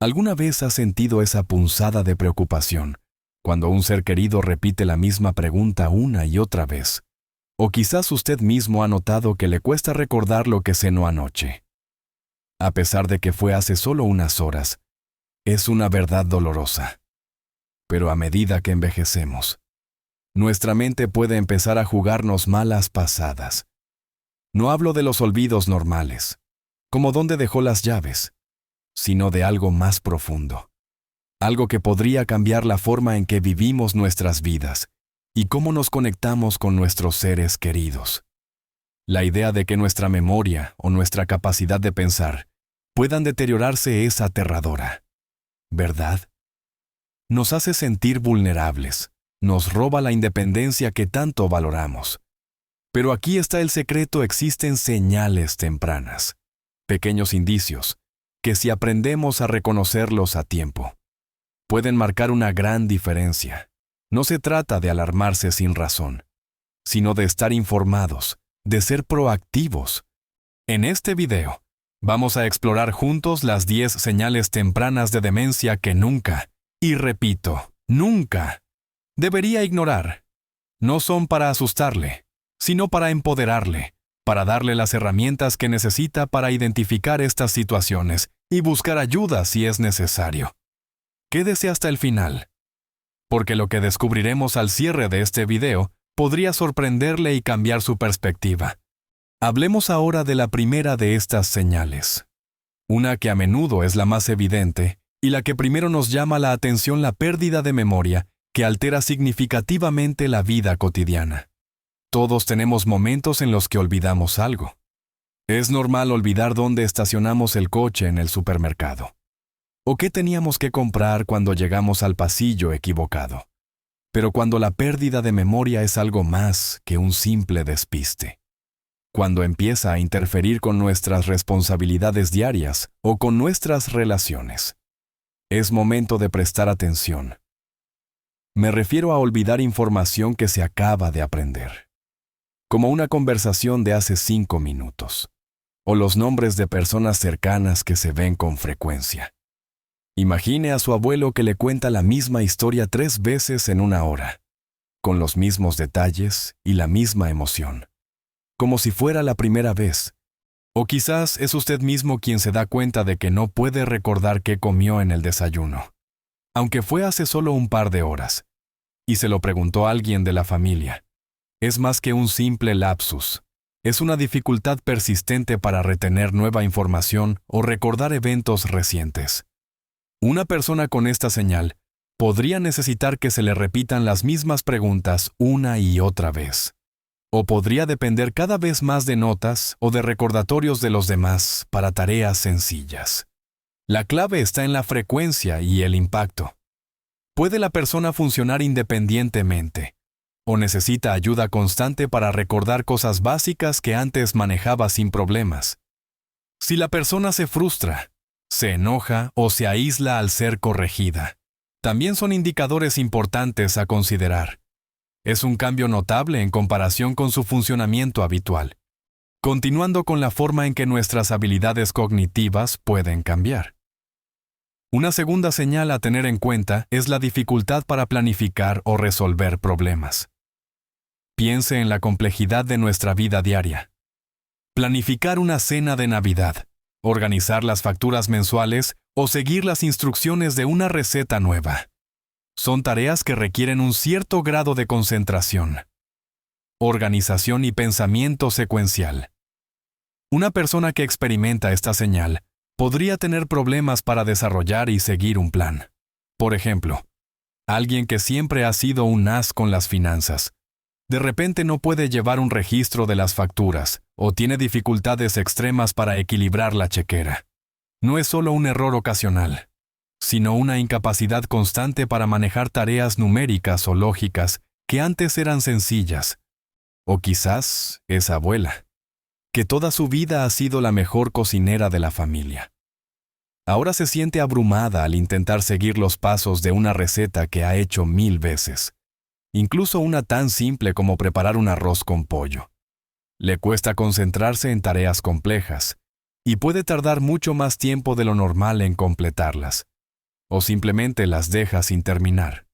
¿Alguna vez ha sentido esa punzada de preocupación cuando un ser querido repite la misma pregunta una y otra vez? O quizás usted mismo ha notado que le cuesta recordar lo que cenó anoche. A pesar de que fue hace solo unas horas, es una verdad dolorosa. Pero a medida que envejecemos, nuestra mente puede empezar a jugarnos malas pasadas. No hablo de los olvidos normales, como dónde dejó las llaves, sino de algo más profundo. Algo que podría cambiar la forma en que vivimos nuestras vidas y cómo nos conectamos con nuestros seres queridos. La idea de que nuestra memoria o nuestra capacidad de pensar puedan deteriorarse es aterradora, ¿verdad? Nos hace sentir vulnerables, nos roba la independencia que tanto valoramos. Pero aquí está el secreto: existen señales tempranas, pequeños indicios, que si aprendemos a reconocerlos a tiempo, pueden marcar una gran diferencia. No se trata de alarmarse sin razón, sino de estar informados, de ser proactivos. En este video, vamos a explorar juntos las 10 señales tempranas de demencia que nunca, y repito, nunca, debería ignorar. No son para asustarle, sino para empoderarle, para darle las herramientas que necesita para identificar estas situaciones y buscar ayuda si es necesario. Quédese hasta el final, porque lo que descubriremos al cierre de este video podría sorprenderle y cambiar su perspectiva. Hablemos ahora de la primera de estas señales. Una que a menudo es la más evidente y la que primero nos llama la atención: la pérdida de memoria, que altera significativamente la vida cotidiana. Todos tenemos momentos en los que olvidamos algo. Es normal olvidar dónde estacionamos el coche en el supermercado, o qué teníamos que comprar cuando llegamos al pasillo equivocado. Pero cuando la pérdida de memoria es algo más que un simple despiste, cuando empieza a interferir con nuestras responsabilidades diarias o con nuestras relaciones, es momento de prestar atención. Me refiero a olvidar información que se acaba de aprender, como una conversación de hace 5 minutos, o los nombres de personas cercanas que se ven con frecuencia. Imagine a su abuelo que le cuenta la misma historia 3 veces en una hora, con los mismos detalles y la misma emoción, como si fuera la primera vez. O quizás es usted mismo quien se da cuenta de que no puede recordar qué comió en el desayuno, aunque fue hace solo un par de horas, y se lo preguntó a alguien de la familia. Es más que un simple lapsus. Es una dificultad persistente para retener nueva información o recordar eventos recientes. Una persona con esta señal podría necesitar que se le repitan las mismas preguntas una y otra vez. O podría depender cada vez más de notas o de recordatorios de los demás para tareas sencillas. La clave está en la frecuencia y el impacto. ¿Puede la persona funcionar independientemente? ¿O necesita ayuda constante para recordar cosas básicas que antes manejaba sin problemas? Si la persona se frustra, se enoja o se aísla al ser corregida, también son indicadores importantes a considerar. Es un cambio notable en comparación con su funcionamiento habitual. Continuando con la forma en que nuestras habilidades cognitivas pueden cambiar. Una segunda señal a tener en cuenta es la dificultad para planificar o resolver problemas. Piense en la complejidad de nuestra vida diaria. Planificar una cena de Navidad, organizar las facturas mensuales o seguir las instrucciones de una receta nueva. Son tareas que requieren un cierto grado de concentración, organización y pensamiento secuencial. Una persona que experimenta esta señal podría tener problemas para desarrollar y seguir un plan. Por ejemplo, alguien que siempre ha sido un as con las finanzas, de repente no puede llevar un registro de las facturas o tiene dificultades extremas para equilibrar la chequera. No es solo un error ocasional, sino una incapacidad constante para manejar tareas numéricas o lógicas que antes eran sencillas. O quizás es abuela, que toda su vida ha sido la mejor cocinera de la familia. Ahora se siente abrumada al intentar seguir los pasos de una receta que ha hecho 1000 veces. Incluso una tan simple como preparar un arroz con pollo. Le cuesta concentrarse en tareas complejas y puede tardar mucho más tiempo de lo normal en completarlas. o simplemente las deja sin terminar.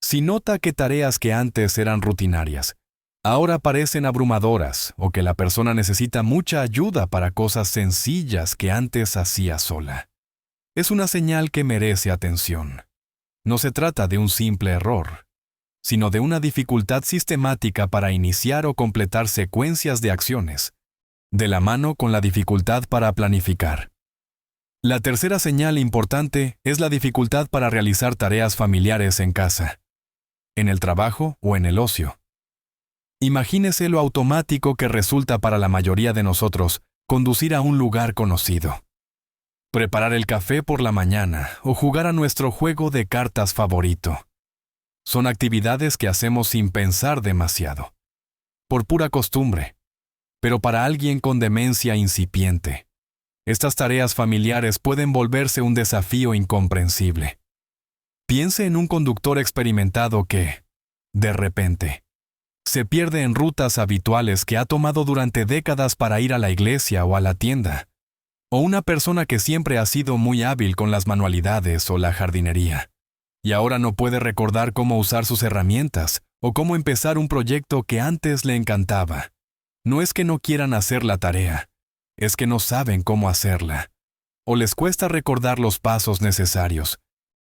Si nota que tareas que antes eran rutinarias, ahora parecen abrumadoras o que la persona necesita mucha ayuda para cosas sencillas que antes hacía sola, es una señal que merece atención. No se trata de un simple error, sino de una dificultad sistemática para iniciar o completar secuencias de acciones, de la mano con la dificultad para planificar. La tercera señal importante es la dificultad para realizar tareas familiares en casa, en el trabajo o en el ocio. Imagínese lo automático que resulta para la mayoría de nosotros conducir a un lugar conocido, preparar el café por la mañana o jugar a nuestro juego de cartas favorito. Son actividades que hacemos sin pensar demasiado, por pura costumbre. Pero para alguien con demencia incipiente, estas tareas familiares pueden volverse un desafío incomprensible. Piense en un conductor experimentado que, de repente, se pierde en rutas habituales que ha tomado durante décadas para ir a la iglesia o a la tienda, o una persona que siempre ha sido muy hábil con las manualidades o la jardinería, y ahora no puede recordar cómo usar sus herramientas o cómo empezar un proyecto que antes le encantaba. No es que no quieran hacer la tarea, es que no saben cómo hacerla, o les cuesta recordar los pasos necesarios,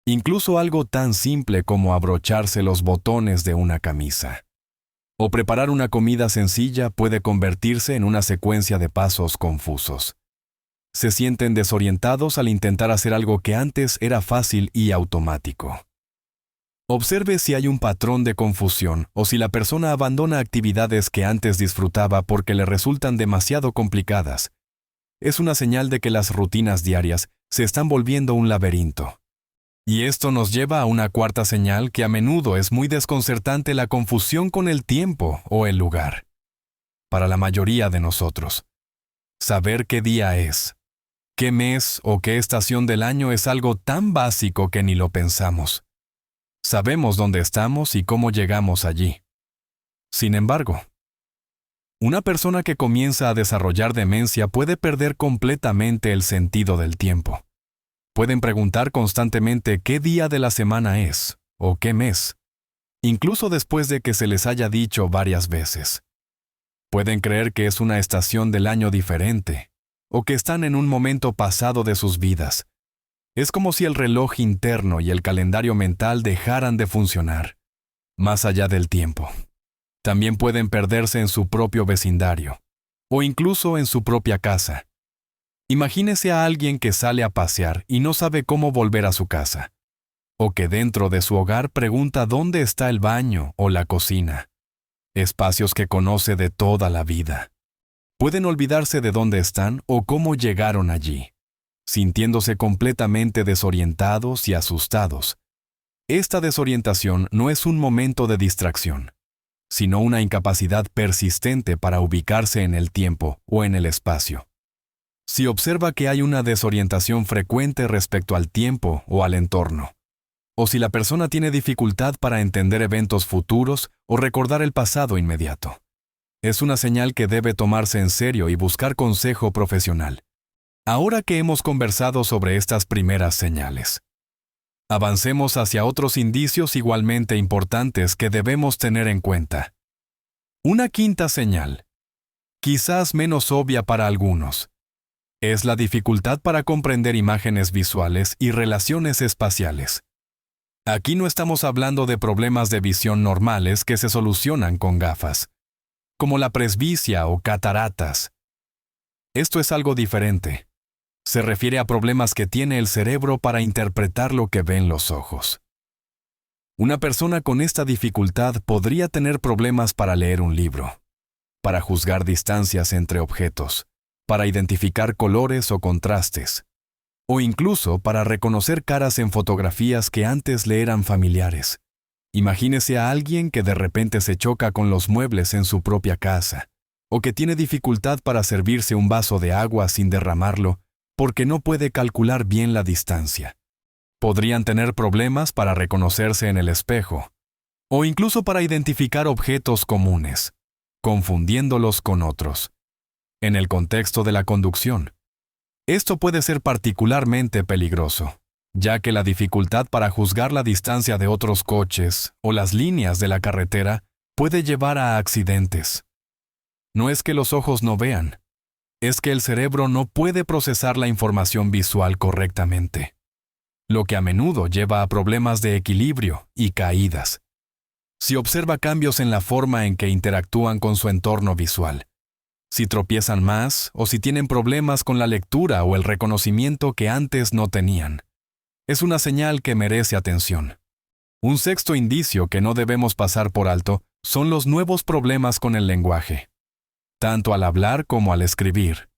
incluso algo tan simple como abrocharse los botones de una camisa. O preparar una comida sencilla puede convertirse en una secuencia de pasos confusos. Se sienten desorientados al intentar hacer algo que antes era fácil y automático. Observe si hay un patrón de confusión o si la persona abandona actividades que antes disfrutaba porque le resultan demasiado complicadas. Es una señal de que las rutinas diarias se están volviendo un laberinto. Y esto nos lleva a una cuarta señal que a menudo es muy desconcertante: la confusión con el tiempo o el lugar. Para la mayoría de nosotros, saber qué día es, qué mes o qué estación del año es algo tan básico que ni lo pensamos. Sabemos dónde estamos y cómo llegamos allí. Sin embargo, una persona que comienza a desarrollar demencia puede perder completamente el sentido del tiempo. Pueden preguntar constantemente qué día de la semana es o qué mes, incluso después de que se les haya dicho varias veces. Pueden creer que es una estación del año diferente o que están en un momento pasado de sus vidas. Es como si el reloj interno y el calendario mental dejaran de funcionar, más allá del tiempo. También pueden perderse en su propio vecindario o incluso en su propia casa. Imagínese a alguien que sale a pasear y no sabe cómo volver a su casa, o que dentro de su hogar pregunta dónde está el baño o la cocina, espacios que conoce de toda la vida. Pueden olvidarse de dónde están o cómo llegaron allí, sintiéndose completamente desorientados y asustados. Esta desorientación no es un momento de distracción, sino una incapacidad persistente para ubicarse en el tiempo o en el espacio. Si observa que hay una desorientación frecuente respecto al tiempo o al entorno, o si la persona tiene dificultad para entender eventos futuros o recordar el pasado inmediato, es una señal que debe tomarse en serio y buscar consejo profesional. Ahora que hemos conversado sobre estas primeras señales, avancemos hacia otros indicios igualmente importantes que debemos tener en cuenta. Una quinta señal, quizás menos obvia para algunos, es la dificultad para comprender imágenes visuales y relaciones espaciales. Aquí no estamos hablando de problemas de visión normales que se solucionan con gafas, como la presbicia o cataratas. Esto es algo diferente. Se refiere a problemas que tiene el cerebro para interpretar lo que ven los ojos. Una persona con esta dificultad podría tener problemas para leer un libro, para juzgar distancias entre objetos, para identificar colores o contrastes, o incluso para reconocer caras en fotografías que antes le eran familiares. Imagínese a alguien que de repente se choca con los muebles en su propia casa, o que tiene dificultad para servirse un vaso de agua sin derramarlo porque no puede calcular bien la distancia. Podrían tener problemas para reconocerse en el espejo, o incluso para identificar objetos comunes, confundiéndolos con otros. En el contexto de la conducción, esto puede ser particularmente peligroso, ya que la dificultad para juzgar la distancia de otros coches o las líneas de la carretera puede llevar a accidentes. No es que los ojos no vean, es que el cerebro no puede procesar la información visual correctamente, lo que a menudo lleva a problemas de equilibrio y caídas. Si observa cambios en la forma en que interactúan con su entorno visual, si tropiezan más o si tienen problemas con la lectura o el reconocimiento que antes no tenían, es una señal que merece atención. Un sexto indicio que no debemos pasar por alto son los nuevos problemas con el lenguaje. Tanto al hablar como al escribir,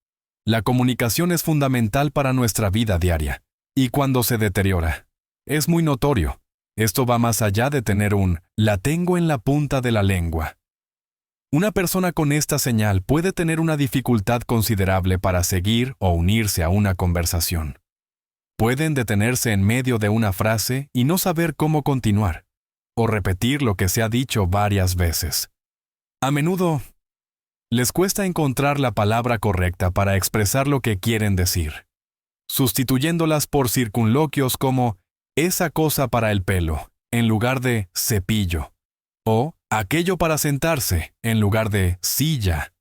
la comunicación es fundamental para nuestra vida diaria, y cuando se deteriora, es muy notorio. Esto va más allá de tener la tengo en la punta de la lengua. Una persona con esta señal puede tener una dificultad considerable para seguir o unirse a una conversación. Pueden detenerse en medio de una frase y no saber cómo continuar, o repetir lo que se ha dicho varias veces. A menudo, les cuesta encontrar la palabra correcta para expresar lo que quieren decir, sustituyéndolas por circunloquios como esa cosa para el pelo, en lugar de cepillo, o aquello para sentarse, en lugar de silla.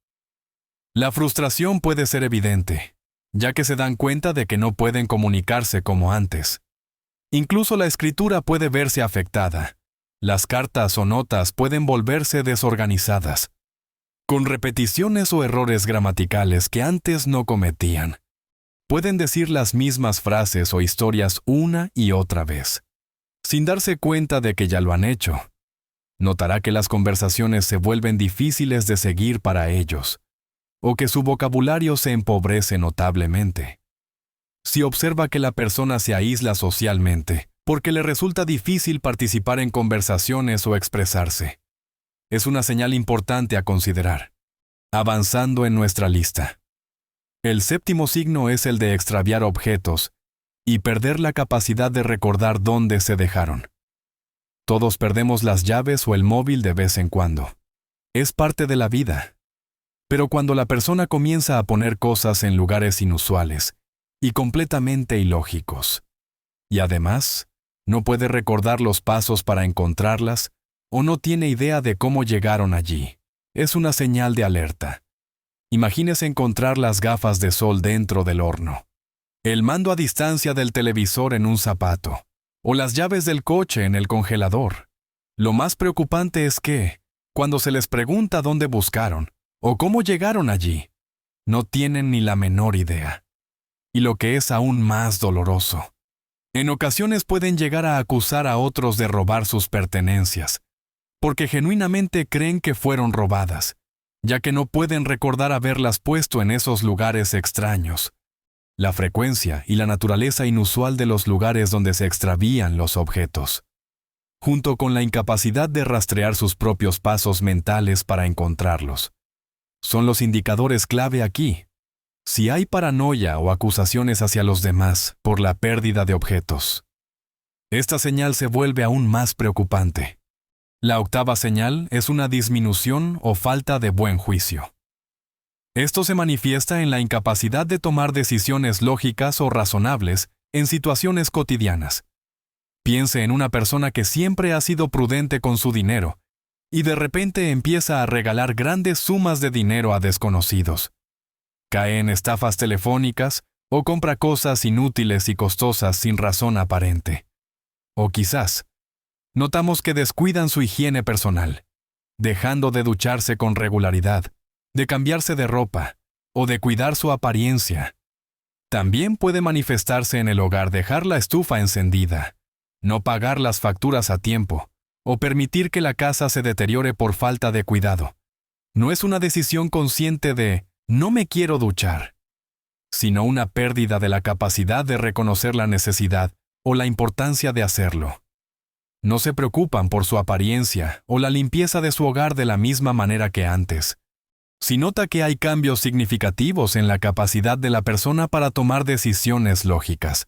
La frustración puede ser evidente, ya que se dan cuenta de que no pueden comunicarse como antes. Incluso la escritura puede verse afectada. Las cartas o notas pueden volverse desorganizadas, con repeticiones o errores gramaticales que antes no cometían. Pueden decir las mismas frases o historias una y otra vez, sin darse cuenta de que ya lo han hecho. Notará que las conversaciones se vuelven difíciles de seguir para ellos, o que su vocabulario se empobrece notablemente. Si observa que la persona se aísla socialmente, porque le resulta difícil participar en conversaciones o expresarse, es una señal importante a considerar. Avanzando en nuestra lista. El séptimo signo es el de extraviar objetos y perder la capacidad de recordar dónde se dejaron. Todos perdemos las llaves o el móvil de vez en cuando. Es parte de la vida. Pero cuando la persona comienza a poner cosas en lugares inusuales y completamente ilógicos, y además no puede recordar los pasos para encontrarlas o no tiene idea de cómo llegaron allí, es una señal de alerta. Imagínese encontrar las gafas de sol dentro del horno, el mando a distancia del televisor en un zapato, o las llaves del coche en el congelador. Lo más preocupante es que, cuando se les pregunta dónde buscaron o cómo llegaron allí, no tienen ni la menor idea. Y lo que es aún más doloroso, en ocasiones pueden llegar a acusar a otros de robar sus pertenencias, porque genuinamente creen que fueron robadas, ya que no pueden recordar haberlas puesto en esos lugares extraños. La frecuencia y la naturaleza inusual de los lugares donde se extravían los objetos, junto con la incapacidad de rastrear sus propios pasos mentales para encontrarlos, son los indicadores clave aquí. Si hay paranoia o acusaciones hacia los demás por la pérdida de objetos, esta señal se vuelve aún más preocupante. La octava señal es una disminución o falta de buen juicio. Esto se manifiesta en la incapacidad de tomar decisiones lógicas o razonables en situaciones cotidianas. Piense en una persona que siempre ha sido prudente con su dinero y de repente empieza a regalar grandes sumas de dinero a desconocidos. Cae en estafas telefónicas o compra cosas inútiles y costosas sin razón aparente. O quizás, notamos que descuidan su higiene personal, dejando de ducharse con regularidad, de cambiarse de ropa o de cuidar su apariencia. También puede manifestarse en el hogar dejar la estufa encendida, no pagar las facturas a tiempo o permitir que la casa se deteriore por falta de cuidado. No es una decisión consciente de «no me quiero duchar», sino una pérdida de la capacidad de reconocer la necesidad o la importancia de hacerlo. No se preocupan por su apariencia o la limpieza de su hogar de la misma manera que antes. Si nota que hay cambios significativos en la capacidad de la persona para tomar decisiones lógicas,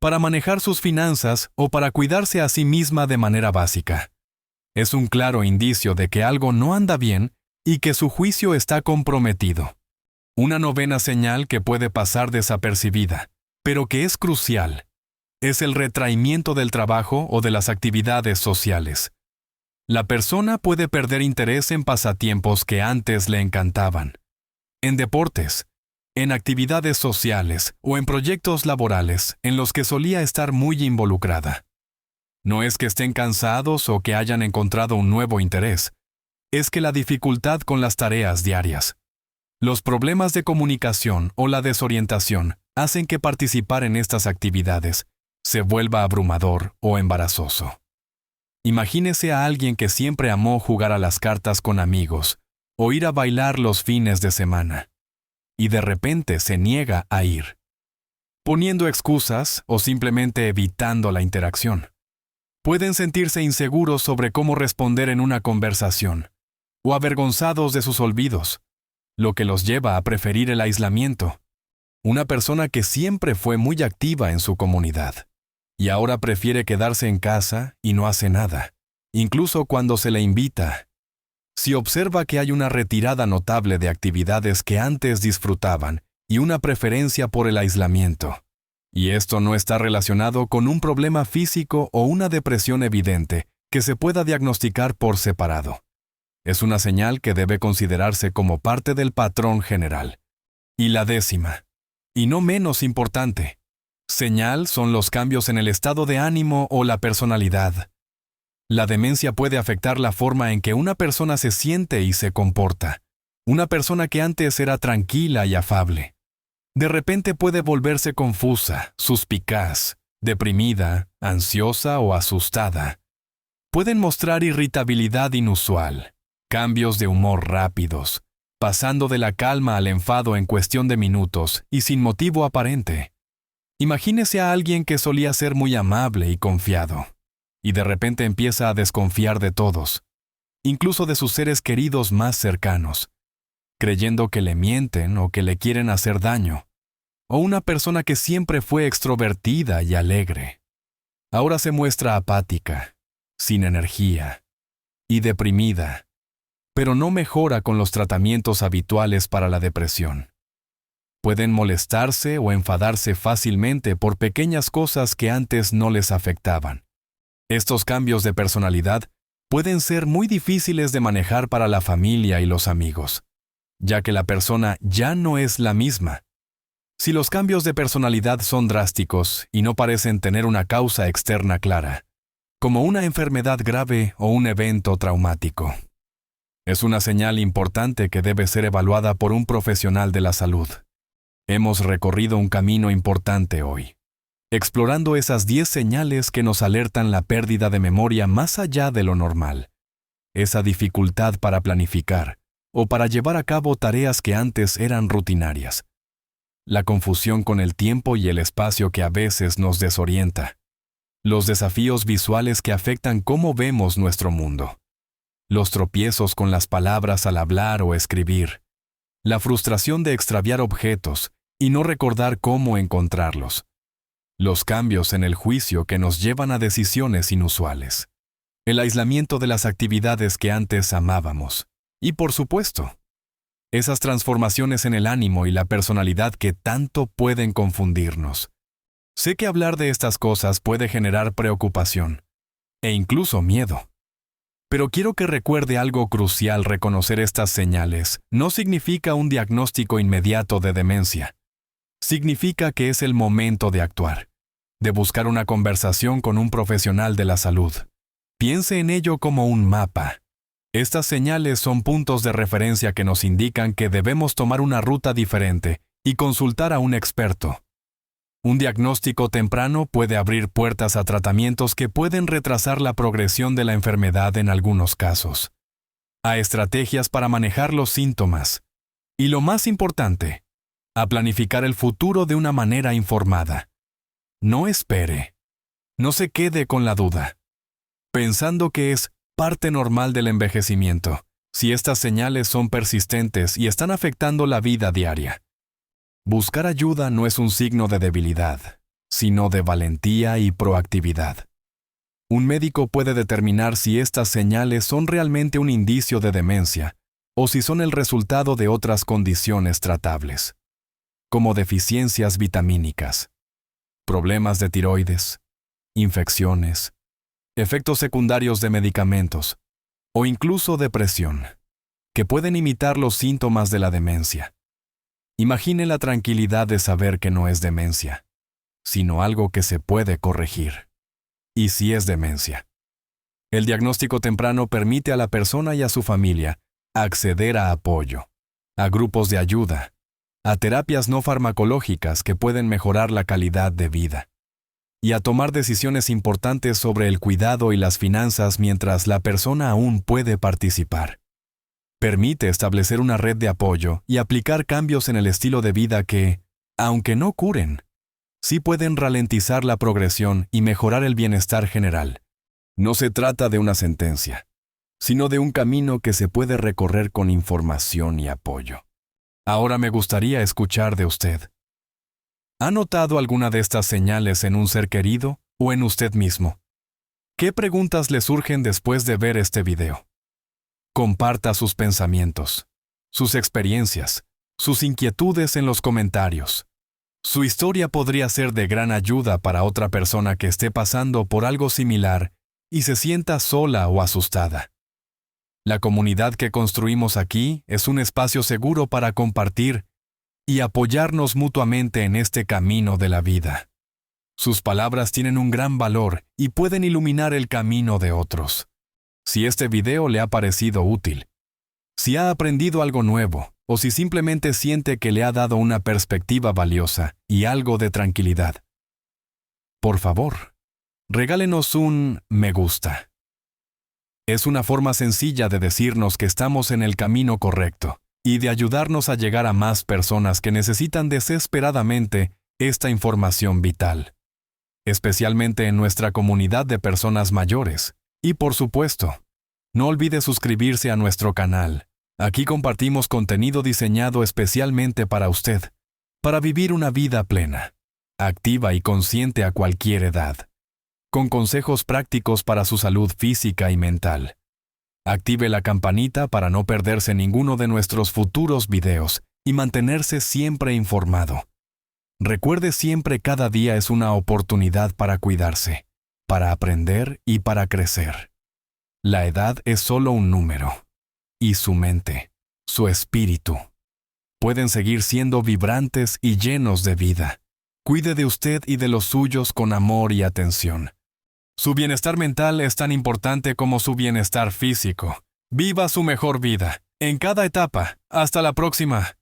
para manejar sus finanzas o para cuidarse a sí misma de manera básica, es un claro indicio de que algo no anda bien y que su juicio está comprometido. Una novena señal que puede pasar desapercibida, pero que es crucial, Es el retraimiento del trabajo o de las actividades sociales. La persona puede perder interés en pasatiempos que antes le encantaban, en deportes, en actividades sociales o en proyectos laborales en los que solía estar muy involucrada. No es que estén cansados o que hayan encontrado un nuevo interés, es que la dificultad con las tareas diarias, los problemas de comunicación o la desorientación hacen que participar en estas actividades se vuelva abrumador o embarazoso. Imagínese a alguien que siempre amó jugar a las cartas con amigos o ir a bailar los fines de semana, y de repente se niega a ir, poniendo excusas o simplemente evitando la interacción. Pueden sentirse inseguros sobre cómo responder en una conversación, o avergonzados de sus olvidos, lo que los lleva a preferir el aislamiento. Una persona que siempre fue muy activa en su comunidad, y ahora prefiere quedarse en casa y no hace nada, incluso cuando se le invita. Si observa que hay una retirada notable de actividades que antes disfrutaban y una preferencia por el aislamiento, y esto no está relacionado con un problema físico o una depresión evidente que se pueda diagnosticar por separado, es una señal que debe considerarse como parte del patrón general. Y la 10ª, y no menos importante, señal son los cambios en el estado de ánimo o la personalidad. La demencia puede afectar la forma en que una persona se siente y se comporta. Una persona que antes era tranquila y afable, de repente puede volverse confusa, suspicaz, deprimida, ansiosa o asustada. Pueden mostrar irritabilidad inusual, cambios de humor rápidos, pasando de la calma al enfado en cuestión de minutos y sin motivo aparente. Imagínese a alguien que solía ser muy amable y confiado, y de repente empieza a desconfiar de todos, incluso de sus seres queridos más cercanos, creyendo que le mienten o que le quieren hacer daño. O una persona que siempre fue extrovertida y alegre, ahora se muestra apática, sin energía y deprimida, pero no mejora con los tratamientos habituales para la depresión. Pueden molestarse o enfadarse fácilmente por pequeñas cosas que antes no les afectaban. Estos cambios de personalidad pueden ser muy difíciles de manejar para la familia y los amigos, ya que la persona ya no es la misma. Si los cambios de personalidad son drásticos y no parecen tener una causa externa clara, como una enfermedad grave o un evento traumático, es una señal importante que debe ser evaluada por un profesional de la salud. Hemos recorrido un camino importante hoy, explorando esas 10 señales que nos alertan la pérdida de memoria más allá de lo normal, esa dificultad para planificar o para llevar a cabo tareas que antes eran rutinarias, la confusión con el tiempo y el espacio que a veces nos desorienta, los desafíos visuales que afectan cómo vemos nuestro mundo, los tropiezos con las palabras al hablar o escribir, la frustración de extraviar objetos y no recordar cómo encontrarlos, los cambios en el juicio que nos llevan a decisiones inusuales, el aislamiento de las actividades que antes amábamos, y por supuesto, esas transformaciones en el ánimo y la personalidad que tanto pueden confundirnos. Sé que hablar de estas cosas puede generar preocupación e incluso miedo. Pero quiero que recuerde algo crucial: reconocer estas señales no significa un diagnóstico inmediato de demencia. Significa que es el momento de actuar, de buscar una conversación con un profesional de la salud. Piense en ello como un mapa. Estas señales son puntos de referencia que nos indican que debemos tomar una ruta diferente y consultar a un experto. Un diagnóstico temprano puede abrir puertas a tratamientos que pueden retrasar la progresión de la enfermedad en algunos casos, a estrategias para manejar los síntomas y, lo más importante, a planificar el futuro de una manera informada. No espere. No se quede con la duda, pensando que es parte normal del envejecimiento, si estas señales son persistentes y están afectando la vida diaria. Buscar ayuda no es un signo de debilidad, sino de valentía y proactividad. Un médico puede determinar si estas señales son realmente un indicio de demencia o si son el resultado de otras condiciones tratables, como deficiencias vitamínicas. problemas de tiroides, infecciones, efectos secundarios de medicamentos o incluso depresión, que pueden imitar los síntomas de la demencia. Imagine la tranquilidad de saber que no es demencia, sino algo que se puede corregir. Y sí es demencia. El diagnóstico temprano permite a la persona y a su familia acceder a apoyo, a grupos de ayuda, a terapias no farmacológicas que pueden mejorar la calidad de vida, y a tomar decisiones importantes sobre el cuidado y las finanzas mientras la persona aún puede participar. Permite establecer una red de apoyo y aplicar cambios en el estilo de vida que, aunque no curen, sí pueden ralentizar la progresión y mejorar el bienestar general. No se trata de una sentencia, sino de un camino que se puede recorrer con información y apoyo. Ahora me gustaría escuchar de usted. ¿Ha notado alguna de estas señales en un ser querido o en usted mismo? ¿Qué preguntas le surgen después de ver este video? Comparta sus pensamientos, sus experiencias, sus inquietudes en los comentarios. Su historia podría ser de gran ayuda para otra persona que esté pasando por algo similar y se sienta sola o asustada. La comunidad que construimos aquí es un espacio seguro para compartir y apoyarnos mutuamente en este camino de la vida. Sus palabras tienen un gran valor y pueden iluminar el camino de otros. Si este video le ha parecido útil, si ha aprendido algo nuevo o si simplemente siente que le ha dado una perspectiva valiosa y algo de tranquilidad, por favor, regálenos un me gusta. Es una forma sencilla de decirnos que estamos en el camino correcto y de ayudarnos a llegar a más personas que necesitan desesperadamente esta información vital, especialmente en nuestra comunidad de personas mayores. Y por supuesto, no olvide suscribirse a nuestro canal. Aquí compartimos contenido diseñado especialmente para usted, para vivir una vida plena, activa y consciente a cualquier edad, con consejos prácticos para su salud física y mental. Active la campanita para no perderse ninguno de nuestros futuros videos y mantenerse siempre informado. Recuerde siempre, cada día es una oportunidad para cuidarse, para aprender y para crecer. La edad es solo un número, y su mente, su espíritu, pueden seguir siendo vibrantes y llenos de vida. Cuide de usted y de los suyos con amor y atención. Su bienestar mental es tan importante como su bienestar físico. Viva su mejor vida, en cada etapa. Hasta la próxima.